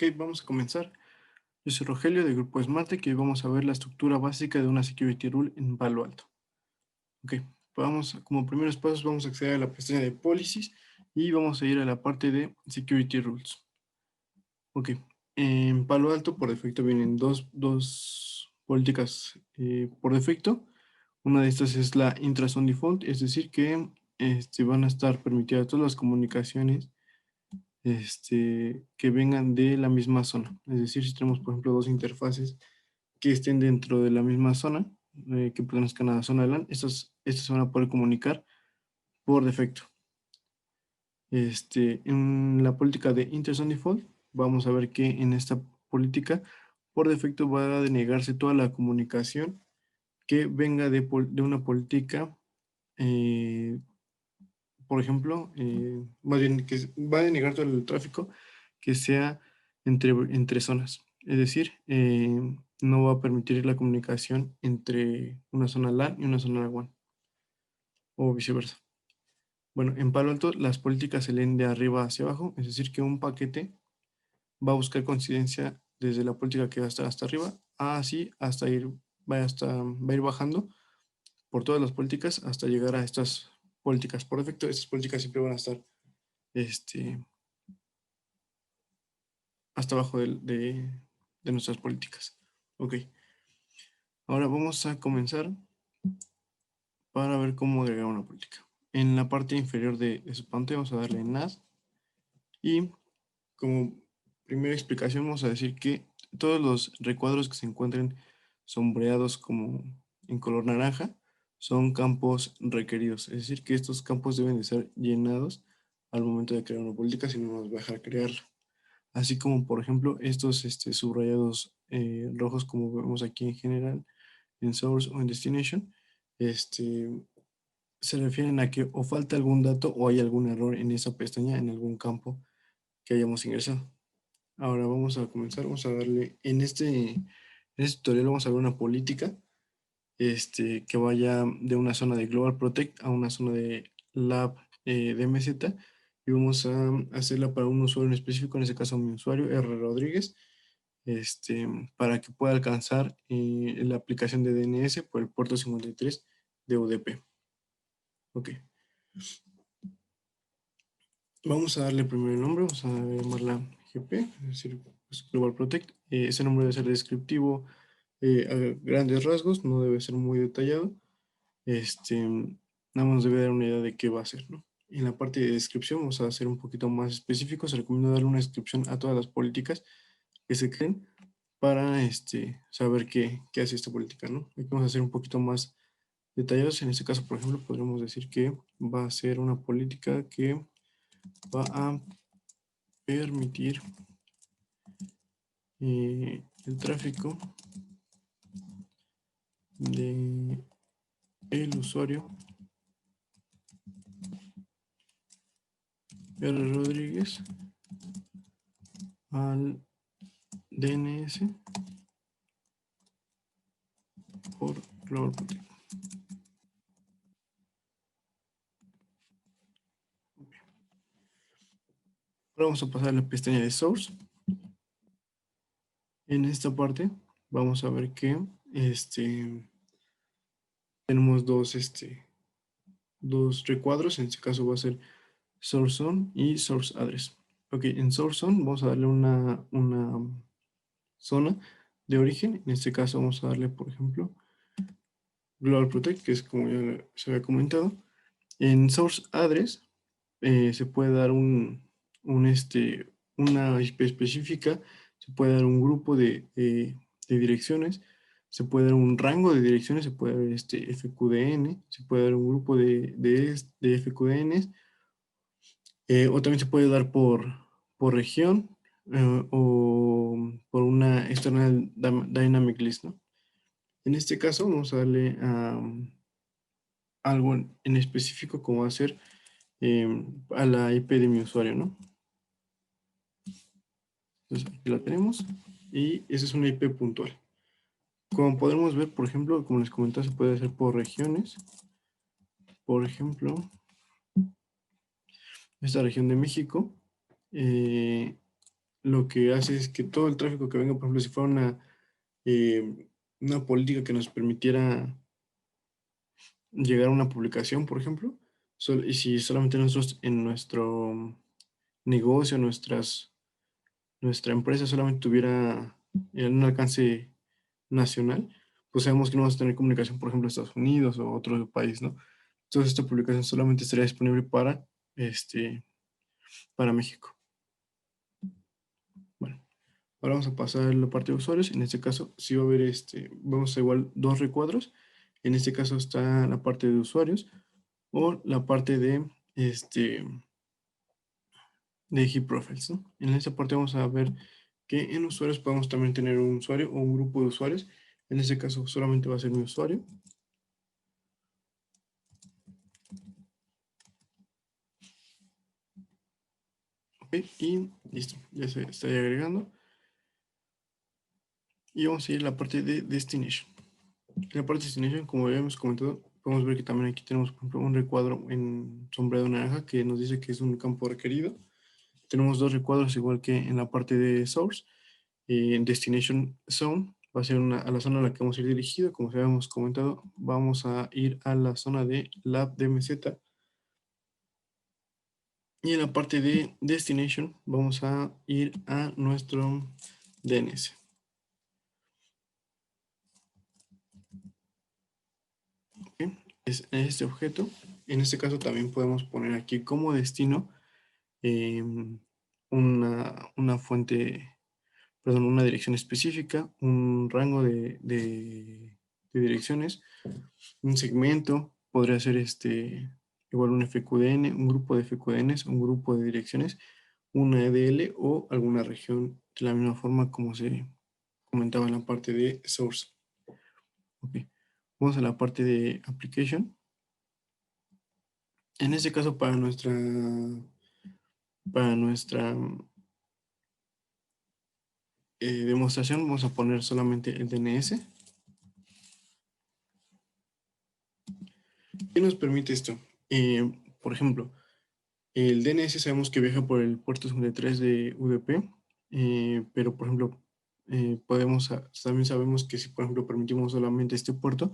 Ok, vamos a comenzar. Yo soy Rogelio del grupo Smartec y hoy vamos a ver la estructura básica de una Security Rule en Palo Alto. Ok, como primeros pasos vamos a acceder a la pestaña de Policies y vamos a ir a la parte de Security Rules. Ok, en Palo Alto por defecto vienen dos políticas por defecto. Una de estas es la Intrazone Default, es decir que van a estar permitidas todas las comunicaciones que vengan de la misma zona. Es decir, si tenemos, por ejemplo, dos interfaces que estén dentro de la misma zona, que pertenezcan a la zona de LAN, estas se van a poder comunicar por defecto. En la política de Interzone Default, vamos a ver que en esta política, por defecto, va a denegarse toda la comunicación que venga de una política, por ejemplo, más bien que va a denegar todo el tráfico que sea entre zonas. Es decir, no va a permitir la comunicación entre una zona LAN y una zona WAN o viceversa. Bueno, en Palo Alto las políticas se leen de arriba hacia abajo, es decir, que un paquete va a buscar coincidencia desde la política que va a estar hasta arriba, así va a ir bajando por todas las políticas hasta llegar a estas políticas. Por defecto, estas políticas siempre van a estar este, hasta abajo de nuestras políticas. Ok, ahora vamos a comenzar para ver cómo agregar una política. En la parte inferior de su pantalla vamos a darle en Add y como primera explicación vamos a decir que todos los recuadros que se encuentren sombreados como en color naranja son campos requeridos, es decir que estos campos deben de ser llenados al momento de crear una política, si no nos va a dejar crearla. Así como por ejemplo estos subrayados rojos como vemos aquí en general en source o en destination, se refieren a que o falta algún dato o hay algún error en esa pestaña, en algún campo que hayamos ingresado. Ahora vamos a comenzar, vamos a darle, en este tutorial vamos a ver una política que vaya de una zona de Global Protect a una zona de Lab DMZ y vamos a hacerla para un usuario en específico, en este caso mi usuario R. Rodríguez, para que pueda alcanzar la aplicación de DNS por el puerto 53 de UDP. Ok. Vamos a darle primero el nombre, vamos a llamarla GP, es decir, pues, Global Protect. Ese nombre debe ser descriptivo a grandes rasgos, no debe ser muy detallado. Nada más nos debe dar una idea de qué va a ser, ¿no? En la parte de descripción vamos a ser un poquito más específicos. Se recomienda darle una descripción a todas las políticas que se creen para saber qué hace esta política, ¿no? Aquí vamos a ser un poquito más detallados. En este caso, por ejemplo, podríamos decir que va a ser una política que va a permitir el tráfico de el usuario R. Rodríguez al DNS por Global Protect. Ahora vamos a pasar a la pestaña de Source. En esta parte vamos a ver que tenemos dos recuadros. En este caso va a ser Source Zone y Source Address. Ok, en Source Zone vamos a darle una zona de origen. En este caso vamos a darle, por ejemplo, Global Protect, que es como ya se había comentado. En Source Address se puede dar una IP específica, se puede dar un grupo de direcciones, se puede dar un rango de direcciones, se puede dar FQDN, se puede dar un grupo de FQDNs, o también se puede dar por región o por una external dynamic list, ¿no? En este caso vamos a darle a algo en específico como va a ser a la IP de mi usuario, ¿no? Entonces aquí la tenemos y esa es una IP puntual. Como podemos ver, por ejemplo, como les comentaba, se puede hacer por regiones. Por ejemplo, esta región de México, lo que hace es que todo el tráfico que venga, por ejemplo, si fuera una política que nos permitiera llegar a una publicación, por ejemplo, y si solamente nosotros en nuestro negocio, nuestra empresa solamente tuviera un alcance nacional, pues sabemos que no vamos a tener comunicación, por ejemplo, Estados Unidos o otro país, ¿no? Entonces esta publicación solamente estaría disponible para México. Bueno, ahora vamos a pasar a la parte de usuarios. En este caso, sí va a haber vamos a igual dos recuadros. En este caso está la parte de usuarios o la parte de Heap Profiles, ¿no? En esta parte vamos a ver que en usuarios podemos también tener un usuario o un grupo de usuarios. En este caso solamente va a ser mi usuario. Ok, y listo, ya se está agregando. Y vamos a ir a la parte de Destination. En la parte de Destination, como habíamos comentado, podemos ver que también aquí tenemos, por ejemplo, un recuadro en sombreado naranja que nos dice que es un campo requerido. Tenemos dos recuadros igual que en la parte de Source. En Destination Zone va a ser a la zona a la que vamos a ir dirigido. Como habíamos comentado, vamos a ir a la zona de Lab DMZ. Y en la parte de Destination vamos a ir a nuestro DNS. ¿Okay? Es este objeto. En este caso también podemos poner aquí como destino eh, una fuente, perdón, una dirección específica, un rango de direcciones, un segmento, podría ser igual un FQDN, un grupo de FQDNs, un grupo de direcciones, una EDL o alguna región de la misma forma como se comentaba en la parte de source. Okay. Vamos a la parte de application. En este caso para nuestra demostración vamos a poner solamente el DNS. ¿Qué nos permite esto? Por ejemplo, el DNS sabemos que viaja por el puerto 53 de UDP, pero por ejemplo, también sabemos que si por ejemplo permitimos solamente este puerto,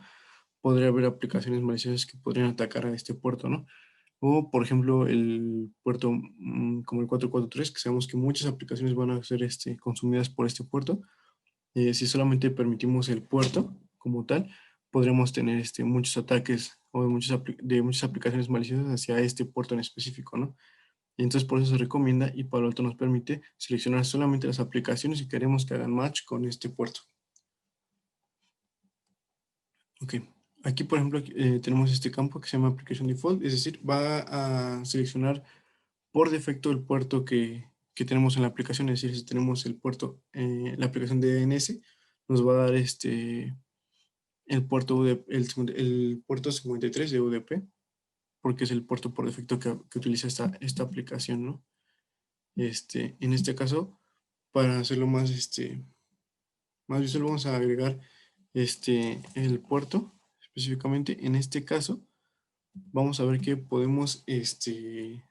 podría haber aplicaciones maliciosas que podrían atacar a este puerto, ¿no? O por ejemplo, el puerto como el 443, que sabemos que muchas aplicaciones van a ser consumidas por este puerto. Si solamente permitimos el puerto como tal, podríamos tener muchos ataques o de muchas aplicaciones maliciosas hacia este puerto en específico, ¿no? Y entonces por eso se recomienda y Palo Alto nos permite seleccionar solamente las aplicaciones que queremos que hagan match con este puerto. Ok, aquí por ejemplo tenemos este campo que se llama Application Default, es decir, va a seleccionar por defecto el puerto que tenemos en la aplicación, es decir, si tenemos el puerto, la aplicación de DNS, nos va a dar el puerto, el puerto 53 de UDP, porque es el puerto por defecto que utiliza esta aplicación, ¿no? En este caso, para hacerlo más visual, vamos a agregar el puerto específicamente. En este caso, vamos a ver que podemos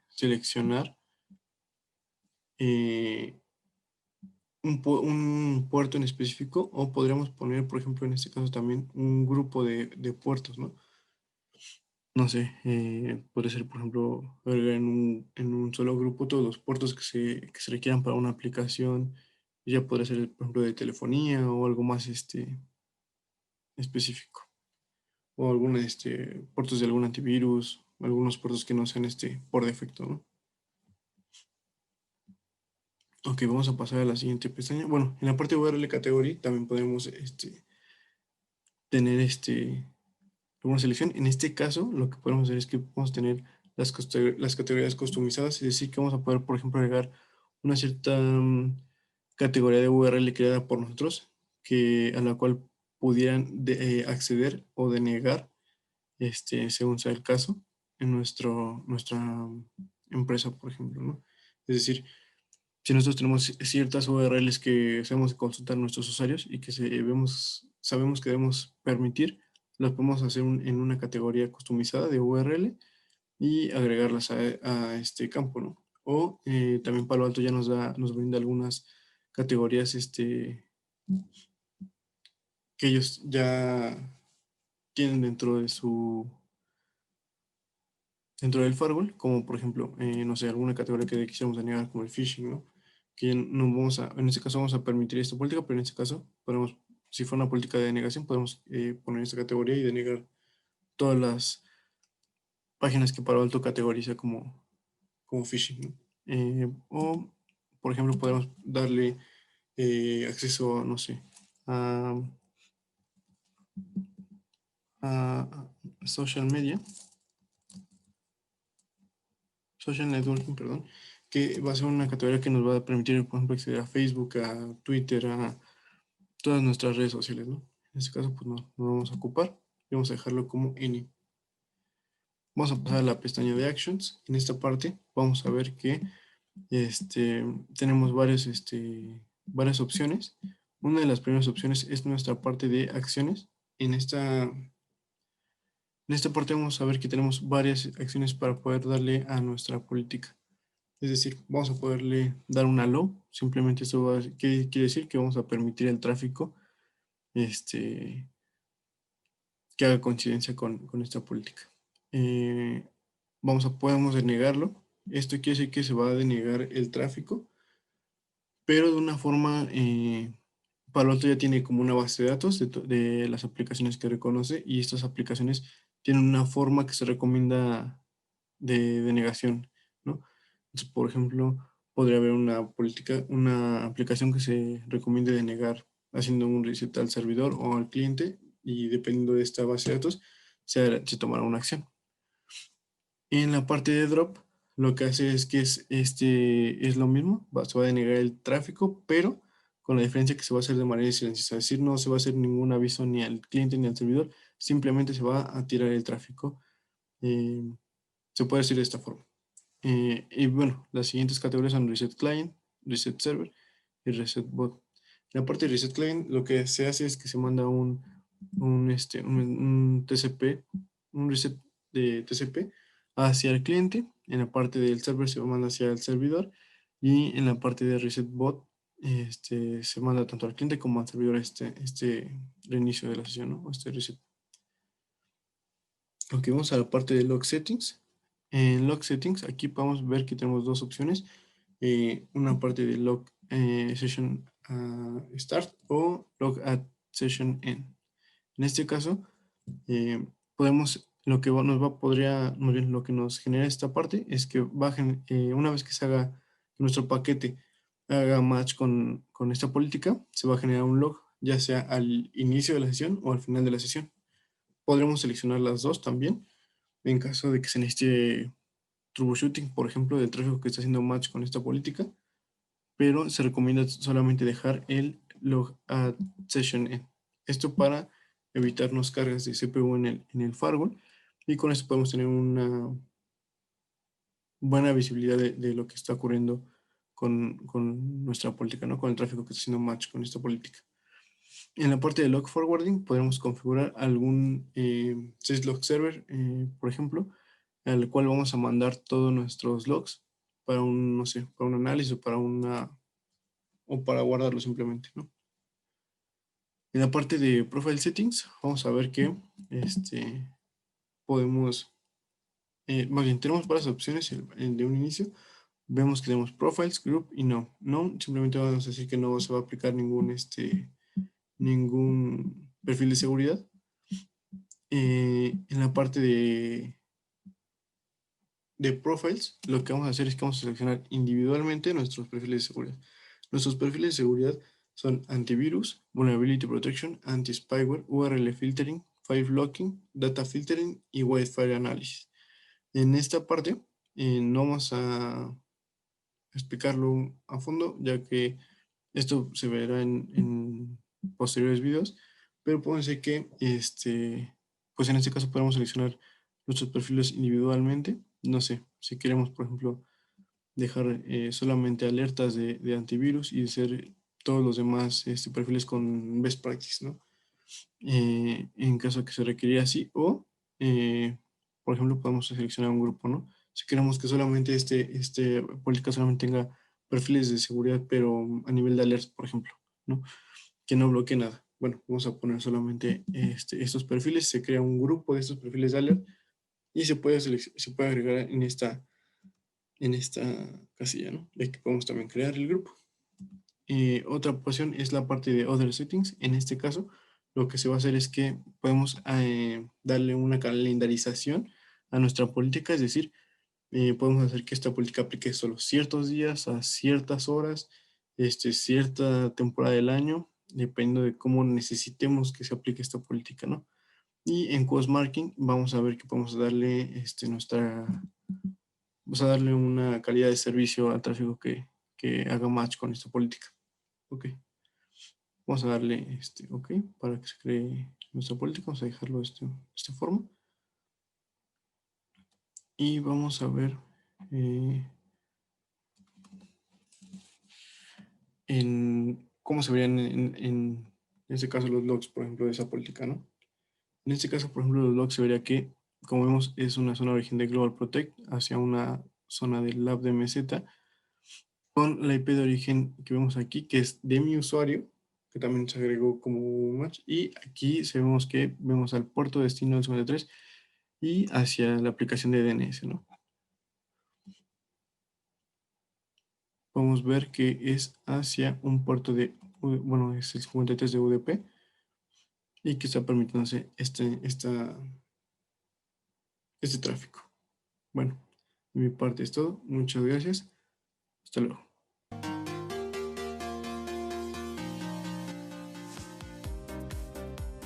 seleccionar eh, un puerto en específico o podríamos poner, por ejemplo, en este caso también un grupo de puertos, ¿no? No sé, puede ser, por ejemplo, agregar en un solo grupo todos los puertos que se requieran para una aplicación. Ya podría ser, por ejemplo, de telefonía o algo más específico. O algunos puertos de algún antivirus, algunos puertos que no sean por defecto, ¿no? Ok, vamos a pasar a la siguiente pestaña. Bueno, en la parte de URL Category también podemos tener alguna selección. En este caso, lo que podemos hacer es que vamos a tener las categorías customizadas, es decir, que vamos a poder, por ejemplo, agregar una cierta categoría de URL creada por nosotros, a la cual pudieran acceder o denegar, según sea el caso, en nuestra empresa, por ejemplo, ¿no? Es decir, si nosotros tenemos ciertas URLs que sabemos consultar nuestros usuarios y que sabemos que debemos permitir, las podemos hacer en una categoría customizada de URL y agregarlas a este campo, ¿no? O también Palo Alto ya nos brinda algunas categorías que ellos ya tienen dentro del firewall, como por ejemplo, no sé, alguna categoría que quisiéramos denegar como el phishing, ¿no? Que no vamos a, en este caso vamos a permitir esta política, pero en este caso podemos, si fuera una política de denegación, podemos poner esta categoría y denegar todas las páginas que Palo Alto categoriza como phishing, ¿no? O, por ejemplo, podemos darle acceso, no sé, a, social media, social networking, perdón, que va a ser una categoría que nos va a permitir, por ejemplo, acceder a Facebook, a Twitter, a todas nuestras redes sociales, ¿no? En este caso, pues no vamos a ocupar y vamos a dejarlo como any. Vamos a pasar a la pestaña de Actions. En esta parte vamos a ver que tenemos varias opciones. Una de las primeras opciones es nuestra parte de acciones. En esta parte vamos a ver que tenemos varias acciones para poder darle a nuestra política. Es decir, vamos a poderle dar una allow. Simplemente eso quiere decir que vamos a permitir el tráfico que haga coincidencia con esta política. Podemos denegarlo. Esto quiere decir que se va a denegar el tráfico, pero de una forma, Palo Alto ya tiene como una base de datos de las aplicaciones que reconoce y estas aplicaciones tienen una forma que se recomienda de denegación, ¿no? Entonces, por ejemplo, podría haber una aplicación que se recomiende denegar haciendo un reset al servidor o al cliente y dependiendo de esta base de datos se tomará una acción. En la parte de drop, lo que hace es que es lo mismo, se va a denegar el tráfico, pero con la diferencia que se va a hacer de manera silenciosa, es decir, no se va a hacer ningún aviso ni al cliente ni al servidor, simplemente se va a tirar el tráfico. eh, Se puede decir de esta forma. Y bueno, las siguientes categorías son Reset Client, Reset Server y Reset Bot. En la parte de Reset Client, lo que se hace es que se manda un TCP, un reset de TCP hacia el cliente. En la parte del server se manda hacia el servidor. Y en la parte de Reset Bot, se manda tanto al cliente como al servidor este reinicio de la sesión, ¿no? Este reset. Ok, vamos a la parte de Log Settings. En Log Settings, aquí podemos ver que tenemos dos opciones. Una parte de Log Session Start o Log Add Session End. En este caso, lo que nos genera esta parte es que una vez que se haga nuestro paquete, haga match con esta política, se va a generar un log, ya sea al inicio de la sesión o al final de la sesión. Podremos seleccionar las dos también en caso de que se necesite troubleshooting, por ejemplo, del tráfico que está haciendo match con esta política, pero se recomienda solamente dejar el log add session end. Esto para evitarnos cargas de CPU en el firewall y con esto podemos tener una buena visibilidad de lo que está ocurriendo con nuestra política, ¿no? Con el tráfico que está haciendo match con esta política. En la parte de log forwarding podemos configurar algún syslog server, por ejemplo, al cual vamos a mandar todos nuestros logs para no sé, para un análisis o para guardarlo simplemente, ¿no? En la parte de profile settings, vamos a ver que podemos, más bien, tenemos varias opciones de un inicio. Vemos que tenemos profiles, group y no. No, simplemente vamos a decir que no se va a aplicar ningún perfil de seguridad. En la parte de profiles, lo que vamos a hacer es que vamos a seleccionar individualmente nuestros perfiles de seguridad. Nuestros perfiles de seguridad son antivirus, vulnerability protection, anti-spyware, URL filtering, file blocking, data filtering y Wi-Fi analysis. En esta parte no vamos a explicarlo a fondo, ya que esto se verá en posteriores videos, pero puede ser que pues en este caso podemos seleccionar nuestros perfiles individualmente. No sé, si queremos, por ejemplo, dejar solamente alertas de antivirus y hacer todos los demás perfiles con best practice, ¿no? En caso de que se requería así, o por ejemplo, podemos seleccionar un grupo, ¿no? Si queremos que solamente este política solamente tenga perfiles de seguridad, pero a nivel de alerts, por ejemplo, ¿no? Que no bloquee nada. Bueno, vamos a poner solamente estos perfiles, se crea un grupo de estos perfiles de alert y se puede agregar en esta casilla, ¿no? De que podemos también crear el grupo. Otra opción es la parte de Other Settings. En este caso, lo que se va a hacer es que podemos darle una calendarización a nuestra política, es decir, podemos hacer que esta política aplique solo ciertos días, a ciertas horas, cierta temporada del año, dependiendo de cómo necesitemos que se aplique esta política, ¿no? Y en Cost Marking vamos a ver que podemos darle vamos a darle una calidad de servicio al tráfico que haga match con esta política. Ok. Vamos a darle OK para que se cree nuestra política. Vamos a dejarlo de esta forma. Y vamos a ver en cómo se verían en este caso los logs, por ejemplo, de esa política, ¿no? En este caso, por ejemplo, los logs se vería que, como vemos, es una zona de origen de Global Protect hacia una zona del lab de MZ con la IP de origen que vemos aquí, que es de mi usuario, que también se agregó como match. Y aquí vemos que vemos al puerto de destino del 53 y hacia la aplicación de DNS, ¿no? Podemos ver que es hacia un puerto bueno, es el 53 de UDP y que está permitiéndose este tráfico. Bueno, de mi parte es todo. Muchas gracias. Hasta luego.